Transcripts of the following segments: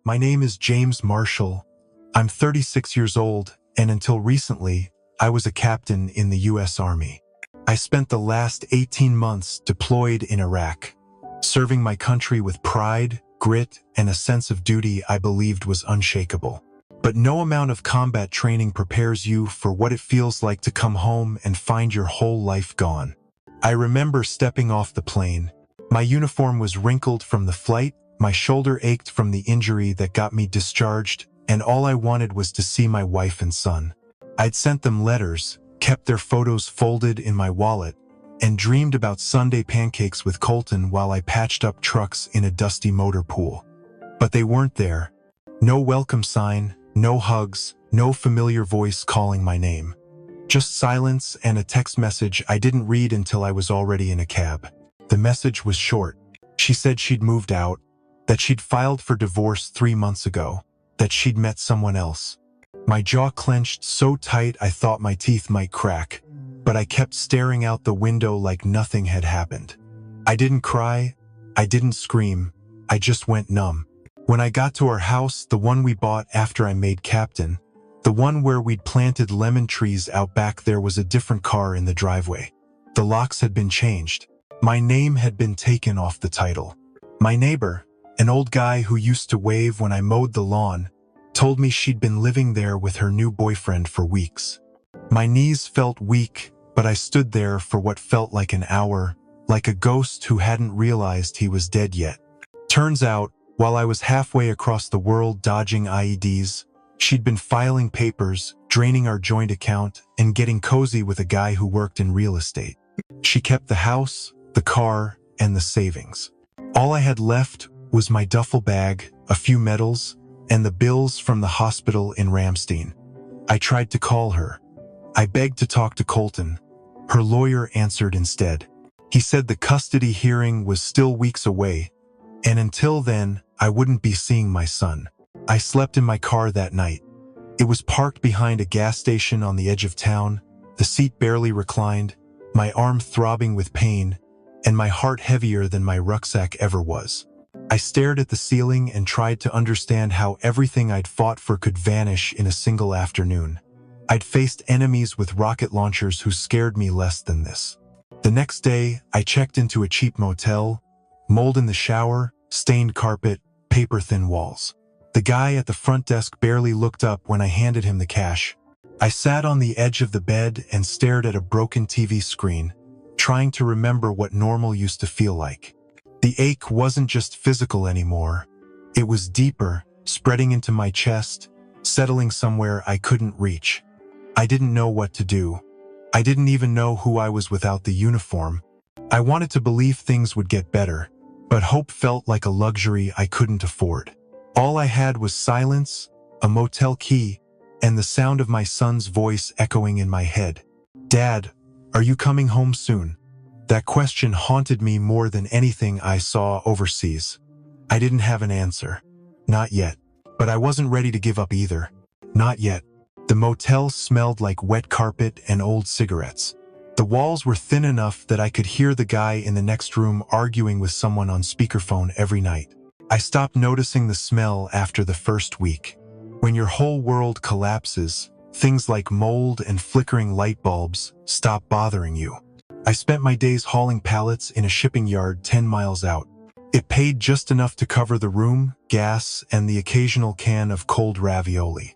my name is James Marshall. I'm 36 years old, and until recently, I was a captain in the U.S. Army. I spent the last 18 months deployed in Iraq, serving my country with pride, grit, and a sense of duty I believed was unshakable. But no amount of combat training prepares you for what it feels like to come home and find your whole life gone. I remember stepping off the plane. My uniform was wrinkled from the flight, my shoulder ached from the injury that got me discharged, and all I wanted was to see my wife and son. I'd sent them letters, kept their photos folded in my wallet, and dreamed about Sunday pancakes with Colton while I patched up trucks in a dusty motor pool. But they weren't there. No welcome sign, no hugs, no familiar voice calling my name. Just silence and a text message I didn't read until I was already in a cab. The message was short. She said she'd moved out, that she'd filed for divorce 3 months ago, that she'd met someone else. My jaw clenched so tight I thought my teeth might crack, but I kept staring out the window like nothing had happened. I didn't cry, I didn't scream, I just went numb. When I got to our house, the one we bought after I made captain, the one where we'd planted lemon trees out back, there was a different car in the driveway. The locks had been changed. My name had been taken off the title. My neighbor, an old guy who used to wave when I mowed the lawn, told me she'd been living there with her new boyfriend for weeks. My knees felt weak, but I stood there for what felt like an hour, like a ghost who hadn't realized he was dead yet. Turns out, while I was halfway across the world dodging IEDs, she'd been filing papers, draining our joint account, and getting cozy with a guy who worked in real estate. She kept the house, the car, and the savings. All I had left was my duffel bag, a few medals, and the bills from the hospital in Ramstein. I tried to call her. I begged to talk to Colton. Her lawyer answered instead. He said the custody hearing was still weeks away, and until then, I wouldn't be seeing my son. I slept in my car that night. It was parked behind a gas station on the edge of town, the seat barely reclined, my arm throbbing with pain, and my heart heavier than my rucksack ever was. I stared at the ceiling and tried to understand how everything I'd fought for could vanish in a single afternoon. I'd faced enemies with rocket launchers who scared me less than this. The next day, I checked into a cheap motel, mold in the shower, stained carpet, paper-thin walls. The guy at the front desk barely looked up when I handed him the cash. I sat on the edge of the bed and stared at a broken TV screen, trying to remember what normal used to feel like. The ache wasn't just physical anymore. It was deeper, spreading into my chest, settling somewhere I couldn't reach. I didn't know what to do. I didn't even know who I was without the uniform. I wanted to believe things would get better, but hope felt like a luxury I couldn't afford. All I had was silence, a motel key, and the sound of my son's voice echoing in my head. "Dad, are you coming home soon?" That question haunted me more than anything I saw overseas. I didn't have an answer. Not yet. But I wasn't ready to give up either. Not yet. The motel smelled like wet carpet and old cigarettes. The walls were thin enough that I could hear the guy in the next room arguing with someone on speakerphone every night. I stopped noticing the smell after the first week. When your whole world collapses, things like mold and flickering light bulbs stop bothering you. I spent my days hauling pallets in a shipping yard 10 miles out. It paid just enough to cover the room, gas, and the occasional can of cold ravioli.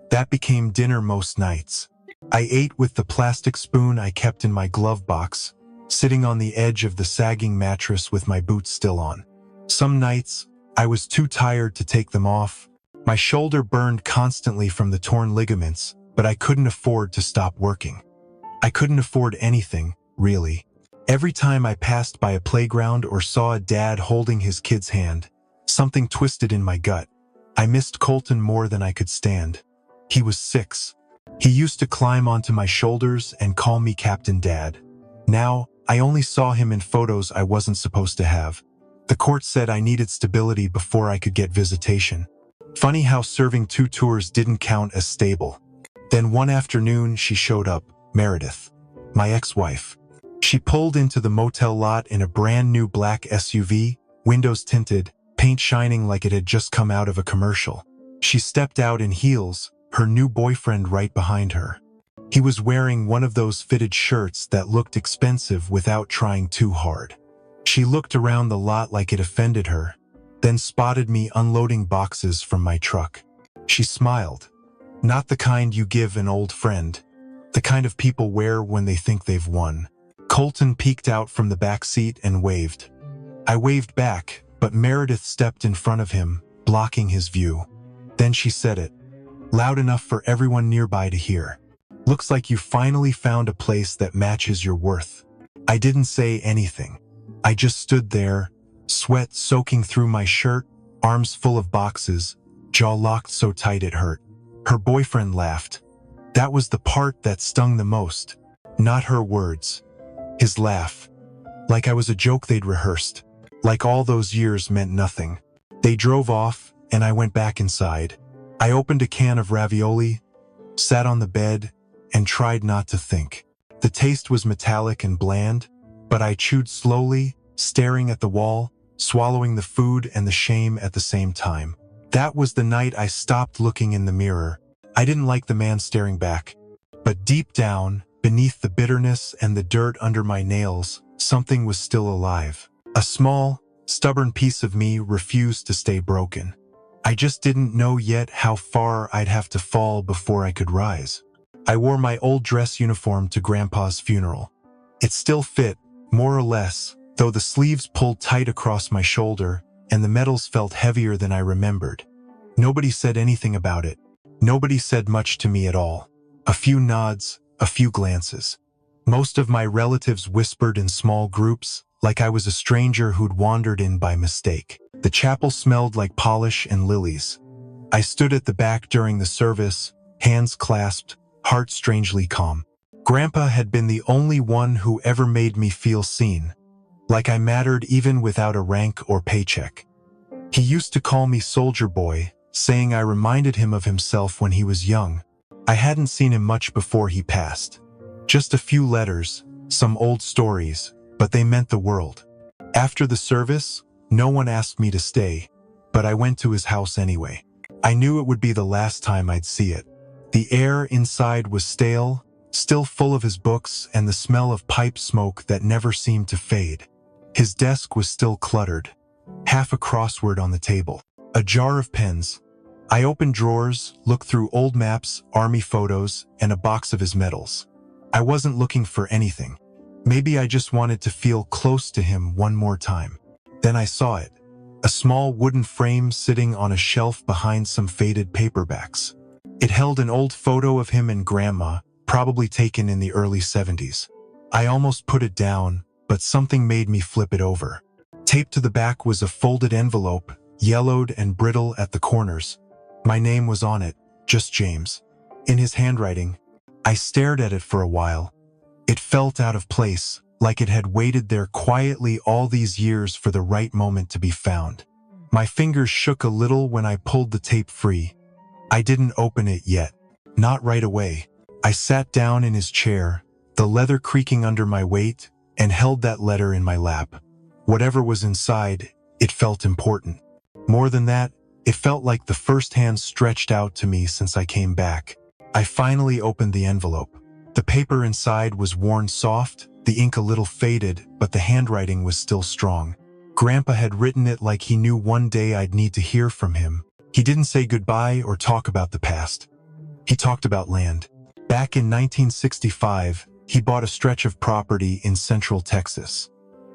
That became dinner most nights. I ate with the plastic spoon I kept in my glove box, sitting on the edge of the sagging mattress with my boots still on. Some nights, I was too tired to take them off. My shoulder burned constantly from the torn ligaments, but I couldn't afford to stop working. I couldn't afford anything, really. Every time I passed by a playground or saw a dad holding his kid's hand, something twisted in my gut. I missed Colton more than I could stand. He was 6. He used to climb onto my shoulders and call me Captain Dad. Now, I only saw him in photos I wasn't supposed to have. The court said I needed stability before I could get visitation. Funny how serving 2 tours didn't count as stable. Then one afternoon, she showed up, Meredith, my ex-wife. She pulled into the motel lot in a brand new black SUV, windows tinted, paint shining like it had just come out of a commercial. She stepped out in heels, her new boyfriend right behind her. He was wearing one of those fitted shirts that looked expensive without trying too hard. She looked around the lot like it offended her, then spotted me unloading boxes from my truck. She smiled. Not the kind you give an old friend, the kind of people wear when they think they've won. Colton peeked out from the back seat and waved. I waved back, but Meredith stepped in front of him, blocking his view. Then she said it, loud enough for everyone nearby to hear. Looks like you finally found a place that matches your worth. I didn't say anything. I just stood there, sweat soaking through my shirt, arms full of boxes, jaw locked so tight it hurt. Her boyfriend laughed. That was the part that stung the most. Not her words. His laugh. Like I was a joke they'd rehearsed. Like all those years meant nothing. They drove off, and I went back inside. I opened a can of ravioli, sat on the bed, and tried not to think. The taste was metallic and bland, but I chewed slowly, staring at the wall, swallowing the food and the shame at the same time. That was the night I stopped looking in the mirror. I didn't like the man staring back. But deep down, beneath the bitterness and the dirt under my nails, something was still alive. A small, stubborn piece of me refused to stay broken. I just didn't know yet how far I'd have to fall before I could rise. I wore my old dress uniform to Grandpa's funeral. It still fit, more or less, though the sleeves pulled tight across my shoulder and the medals felt heavier than I remembered. Nobody said anything about it. Nobody said much to me at all. A few nods, a few glances. Most of my relatives whispered in small groups, like I was a stranger who'd wandered in by mistake. The chapel smelled like polish and lilies. I stood at the back during the service, hands clasped, heart strangely calm. Grandpa had been the only one who ever made me feel seen, like I mattered even without a rank or paycheck. He used to call me Soldier Boy, saying I reminded him of himself when he was young. I hadn't seen him much before he passed. Just a few letters, some old stories, but they meant the world. After the service, no one asked me to stay, but I went to his house anyway. I knew it would be the last time I'd see it. The air inside was stale, still full of his books and the smell of pipe smoke that never seemed to fade. His desk was still cluttered, half a crossword on the table, a jar of pens. I opened drawers, looked through old maps, army photos, and a box of his medals. I wasn't looking for anything. Maybe I just wanted to feel close to him one more time. Then I saw it, a small wooden frame sitting on a shelf behind some faded paperbacks. It held an old photo of him and Grandma, probably taken in the early 70s. I almost put it down, but something made me flip it over. Taped to the back was a folded envelope, yellowed and brittle at the corners. My name was on it, just James. In his handwriting. I stared at it for a while. It felt out of place, like it had waited there quietly all these years for the right moment to be found. My fingers shook a little when I pulled the tape free. I didn't open it yet. Not right away. I sat down in his chair, the leather creaking under my weight, and held that letter in my lap. Whatever was inside, it felt important. More than that, it felt like the first hand stretched out to me since I came back. I finally opened the envelope. The paper inside was worn soft, the ink a little faded, but the handwriting was still strong. Grandpa had written it like he knew one day I'd need to hear from him. He didn't say goodbye or talk about the past. He talked about land. Back in 1965, he bought a stretch of property in central Texas.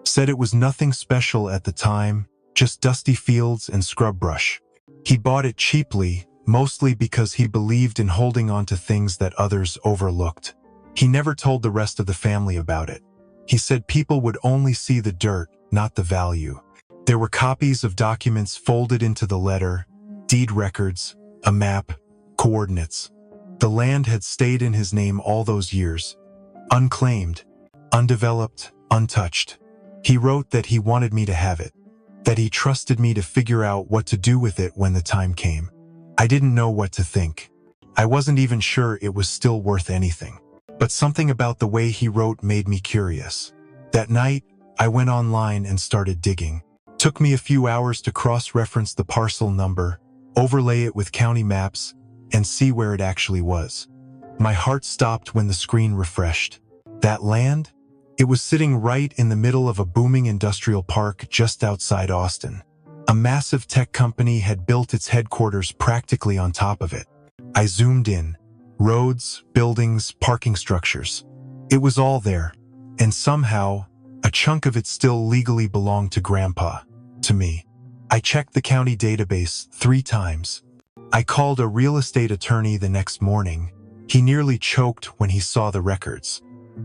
Said it was nothing special at the time, just dusty fields and scrub brush. He bought it cheaply, mostly because he believed in holding on to things that others overlooked. He never told the rest of the family about it. He said people would only see the dirt, not the value. There were copies of documents folded into the letter, deed records, a map, coordinates. The land had stayed in his name all those years, unclaimed, undeveloped, untouched. He wrote that he wanted me to have it, that he trusted me to figure out what to do with it when the time came. I didn't know what to think. I wasn't even sure it was still worth anything. But something about the way he wrote made me curious. That night, I went online and started digging. Took me a few hours to cross-reference the parcel number, overlay it with county maps, and see where it actually was. My heart stopped when the screen refreshed. That land? It was sitting right in the middle of a booming industrial park just outside Austin. A massive tech company had built its headquarters practically on top of it. I zoomed in. Roads, buildings, parking structures. It was all there. And somehow, a chunk of it still legally belonged to Grandpa. To me. I checked the county database 3 times. I called a real estate attorney the next morning. He nearly choked when he saw the records.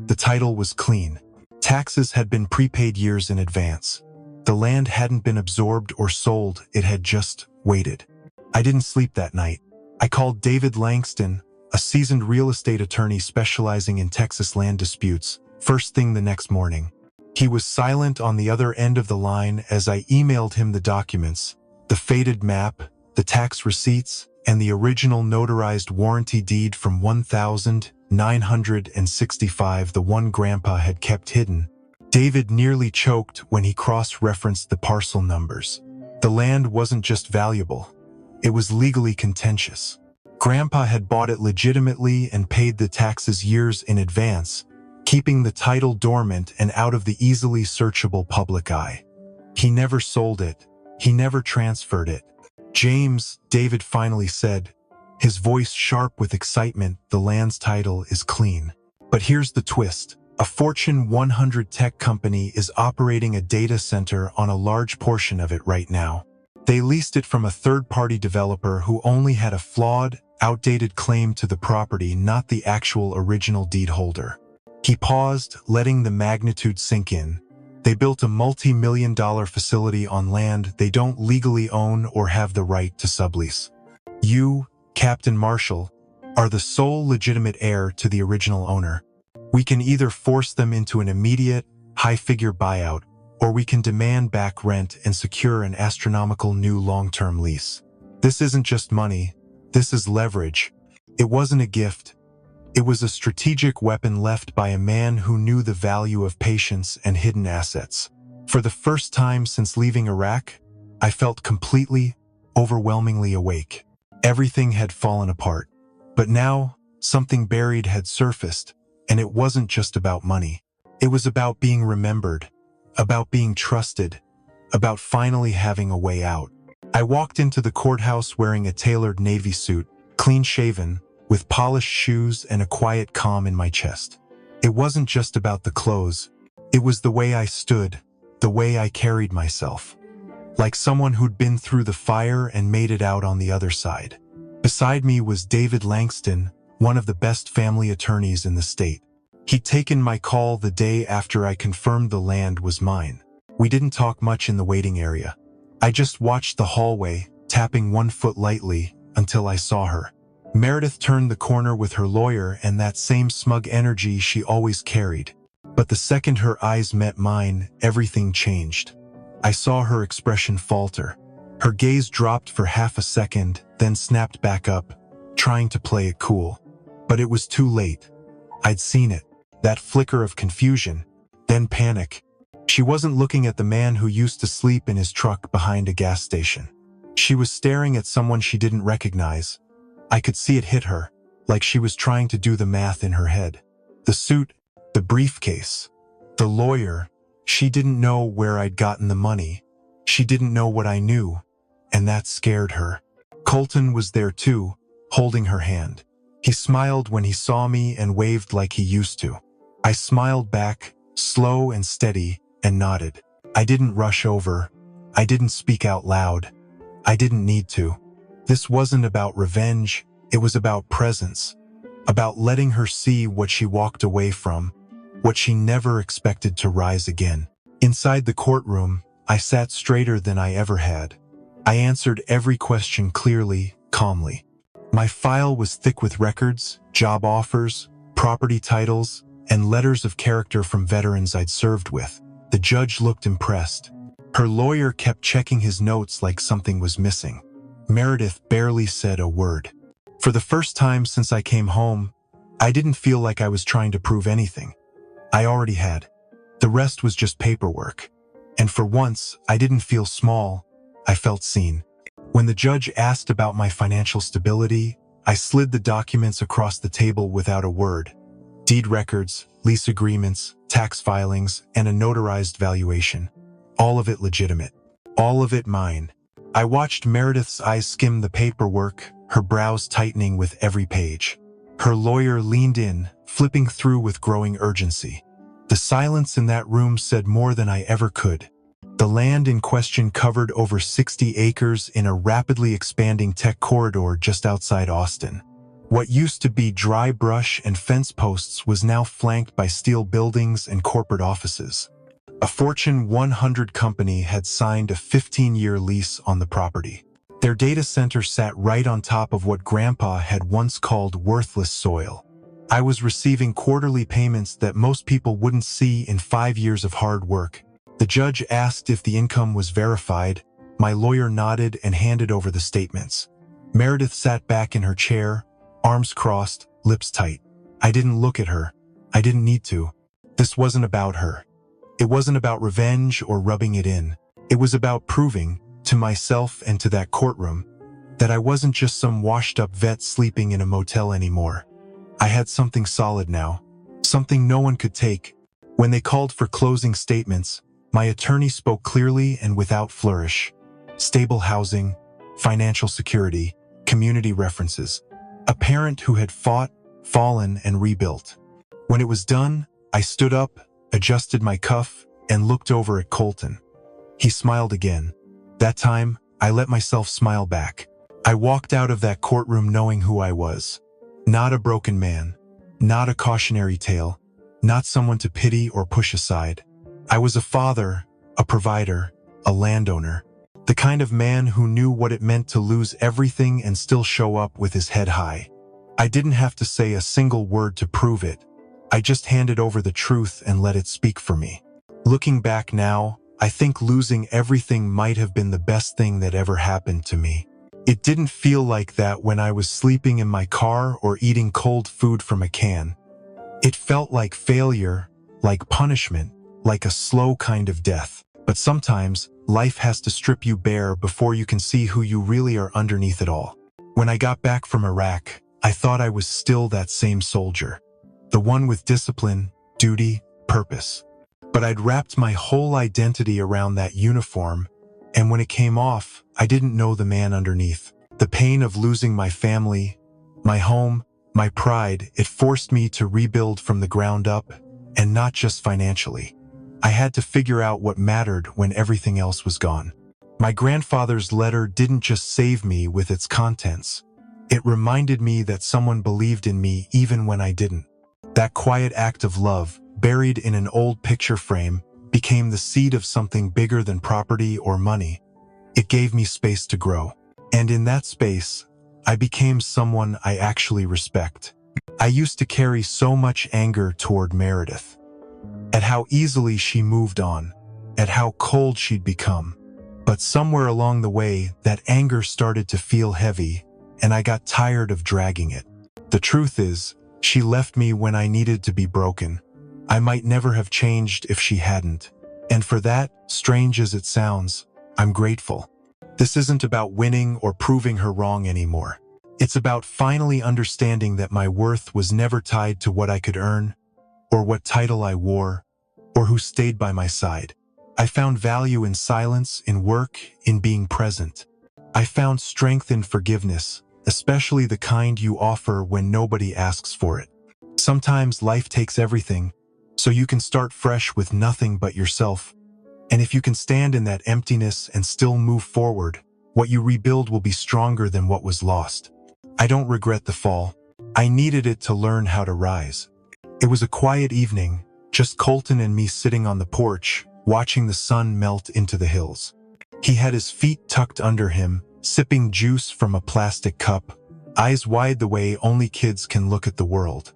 The title was clean. Taxes had been prepaid years in advance. The land hadn't been absorbed or sold, it had just waited. I didn't sleep that night. I called David Langston, a seasoned real estate attorney specializing in Texas land disputes, first thing the next morning. He was silent on the other end of the line as I emailed him the documents, the faded map, the tax receipts, and the original notarized warranty deed from 1965, the one Grandpa had kept hidden. David nearly choked when he cross-referenced the parcel numbers. The land wasn't just valuable, it was legally contentious. Grandpa had bought it legitimately and paid the taxes years in advance, keeping the title dormant and out of the easily searchable public eye. He never sold it, he never transferred it. James, David finally said, his voice sharp with excitement, the land's title is clean. But here's the twist. A Fortune 100 tech company is operating a data center on a large portion of it right now. They leased it from a third-party developer who only had a flawed, outdated claim to the property, not the actual original deed holder. He paused, letting the magnitude sink in. They built a multi-million-dollar facility on land they don't legally own or have the right to sublease. You, Captain Marshall, are the sole legitimate heir to the original owner. We can either force them into an immediate, high-figure buyout, or we can demand back rent and secure an astronomical new long-term lease. This isn't just money, this is leverage. It wasn't a gift. It was a strategic weapon left by a man who knew the value of patience and hidden assets. For the first time since leaving Iraq, I felt completely, overwhelmingly awake. Everything had fallen apart. But now, something buried had surfaced, and it wasn't just about money. It was about being remembered, about being trusted, about finally having a way out. I walked into the courthouse wearing a tailored navy suit, clean-shaven, with polished shoes and a quiet calm in my chest. It wasn't just about the clothes. It was the way I stood, the way I carried myself. Like someone who'd been through the fire and made it out on the other side. Beside me was David Langston, one of the best family attorneys in the state. He'd taken my call the day after I confirmed the land was mine. We didn't talk much in the waiting area. I just watched the hallway, tapping one foot lightly, until I saw her. Meredith turned the corner with her lawyer and that same smug energy she always carried. But the second her eyes met mine, everything changed. I saw her expression falter. Her gaze dropped for half a second, then snapped back up, trying to play it cool. But it was too late. I'd seen it. That flicker of confusion, then panic. She wasn't looking at the man who used to sleep in his truck behind a gas station. She was staring at someone she didn't recognize. I could see it hit her, like she was trying to do the math in her head. The suit, the briefcase, the lawyer. She didn't know where I'd gotten the money. She didn't know what I knew, and that scared her. Colton was there too, holding her hand. He smiled when he saw me and waved like he used to. I smiled back, slow and steady, and nodded. I didn't rush over. I didn't speak out loud. I didn't need to. This wasn't about revenge, it was about presence. About letting her see what she walked away from, what she never expected to rise again. Inside the courtroom, I sat straighter than I ever had. I answered every question clearly, calmly. My file was thick with records, job offers, property titles, and letters of character from veterans I'd served with. The judge looked impressed. Her lawyer kept checking his notes like something was missing. Meredith barely said a word. For the first time since I came home, I didn't feel like I was trying to prove anything. I already had. The rest was just paperwork. And for once, I didn't feel small, I felt seen. When the judge asked about my financial stability, I slid the documents across the table without a word. Deed records, lease agreements, tax filings, and a notarized valuation. All of it legitimate. All of it mine. I watched Meredith's eyes skim the paperwork, her brows tightening with every page. Her lawyer leaned in, flipping through with growing urgency. The silence in that room said more than I ever could. The land in question covered over 60 acres in a rapidly expanding tech corridor just outside Austin. What used to be dry brush and fence posts was now flanked by steel buildings and corporate offices. A Fortune 100 company had signed a 15-year lease on the property. Their data center sat right on top of what Grandpa had once called worthless soil. I was receiving quarterly payments that most people wouldn't see in 5 years of hard work. The judge asked if the income was verified. My lawyer nodded and handed over the statements. Meredith sat back in her chair, arms crossed, lips tight. I didn't look at her. I didn't need to. This wasn't about her. It wasn't about revenge or rubbing it in. It was about proving, to myself and to that courtroom, that I wasn't just some washed-up vet sleeping in a motel anymore. I had something solid now, something no one could take. When they called for closing statements, my attorney spoke clearly and without flourish. Stable housing, financial security, community references. A parent who had fought, fallen, and rebuilt. When it was done, I stood up, adjusted my cuff, and looked over at Colton. He smiled again. That time, I let myself smile back. I walked out of that courtroom knowing who I was. Not a broken man. Not a cautionary tale. Not someone to pity or push aside. I was a father, a provider, a landowner. The kind of man who knew what it meant to lose everything and still show up with his head high. I didn't have to say a single word to prove it. I just handed over the truth and let it speak for me. Looking back now, I think losing everything might have been the best thing that ever happened to me. It didn't feel like that when I was sleeping in my car or eating cold food from a can. It felt like failure, like punishment, like a slow kind of death. But sometimes, life has to strip you bare before you can see who you really are underneath it all. When I got back from Iraq, I thought I was still that same soldier. The one with discipline, duty, purpose. But I'd wrapped my whole identity around that uniform, and when it came off, I didn't know the man underneath. The pain of losing my family, my home, my pride, it forced me to rebuild from the ground up, and not just financially. I had to figure out what mattered when everything else was gone. My grandfather's letter didn't just save me with its contents. It reminded me that someone believed in me even when I didn't. That quiet act of love, buried in an old picture frame, became the seed of something bigger than property or money. It gave me space to grow. And in that space, I became someone I actually respect. I used to carry so much anger toward Meredith. At how easily she moved on, at how cold she'd become. But somewhere along the way, that anger started to feel heavy, and I got tired of dragging it. The truth is, she left me when I needed to be broken. I might never have changed if she hadn't. And for that, strange as it sounds, I'm grateful. This isn't about winning or proving her wrong anymore. It's about finally understanding that my worth was never tied to what I could earn, or what title I wore, or who stayed by my side. I found value in silence, in work, in being present. I found strength in forgiveness, especially the kind you offer when nobody asks for it. Sometimes life takes everything, so you can start fresh with nothing but yourself. And if you can stand in that emptiness and still move forward, what you rebuild will be stronger than what was lost. I don't regret the fall. I needed it to learn how to rise. It was a quiet evening, just Colton and me sitting on the porch, watching the sun melt into the hills. He had his feet tucked under him, sipping juice from a plastic cup, eyes wide the way only kids can look at the world.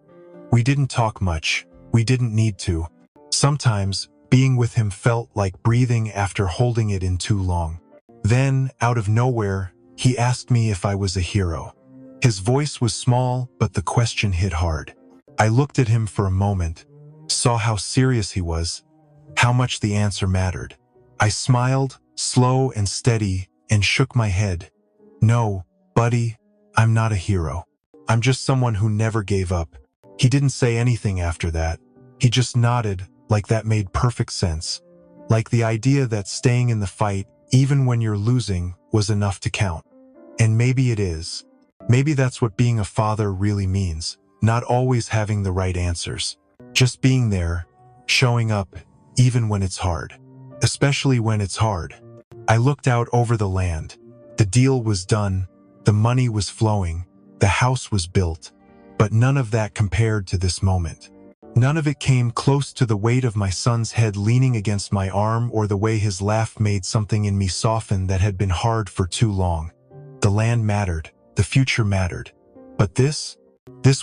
We didn't talk much. We didn't need to. Sometimes, being with him felt like breathing after holding it in too long. Then, out of nowhere, he asked me if I was a hero. His voice was small, but the question hit hard. I looked at him for a moment, saw how serious he was, how much the answer mattered. I smiled, slow and steady, and shook my head. No, buddy, I'm not a hero. I'm just someone who never gave up. He didn't say anything after that. He just nodded, like that made perfect sense. Like the idea that staying in the fight, even when you're losing, was enough to count. And maybe it is. Maybe that's what being a father really means. Not always having the right answers. Just being there, showing up, even when it's hard. Especially when it's hard. I looked out over the land. The deal was done, the money was flowing, the house was built. But none of that compared to this moment. None of it came close to the weight of my son's head leaning against my arm or the way his laugh made something in me soften that had been hard for too long. The land mattered, the future mattered. But this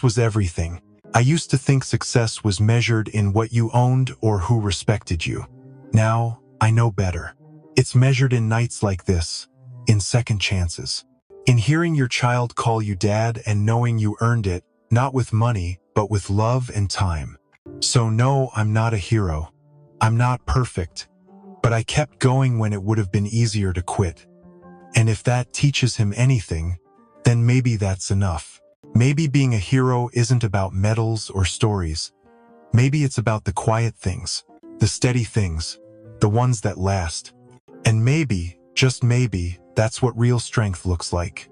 was everything. I used to think success was measured in what you owned or who respected you. Now, I know better. It's measured in nights like this, in second chances. In hearing your child call you dad and knowing you earned it, not with money, but with love and time. So no, I'm not a hero. I'm not perfect. But I kept going when it would have been easier to quit. And if that teaches him anything, then maybe that's enough. Maybe being a hero isn't about medals or stories. Maybe it's about the quiet things, the steady things, the ones that last. And maybe, just maybe, that's what real strength looks like.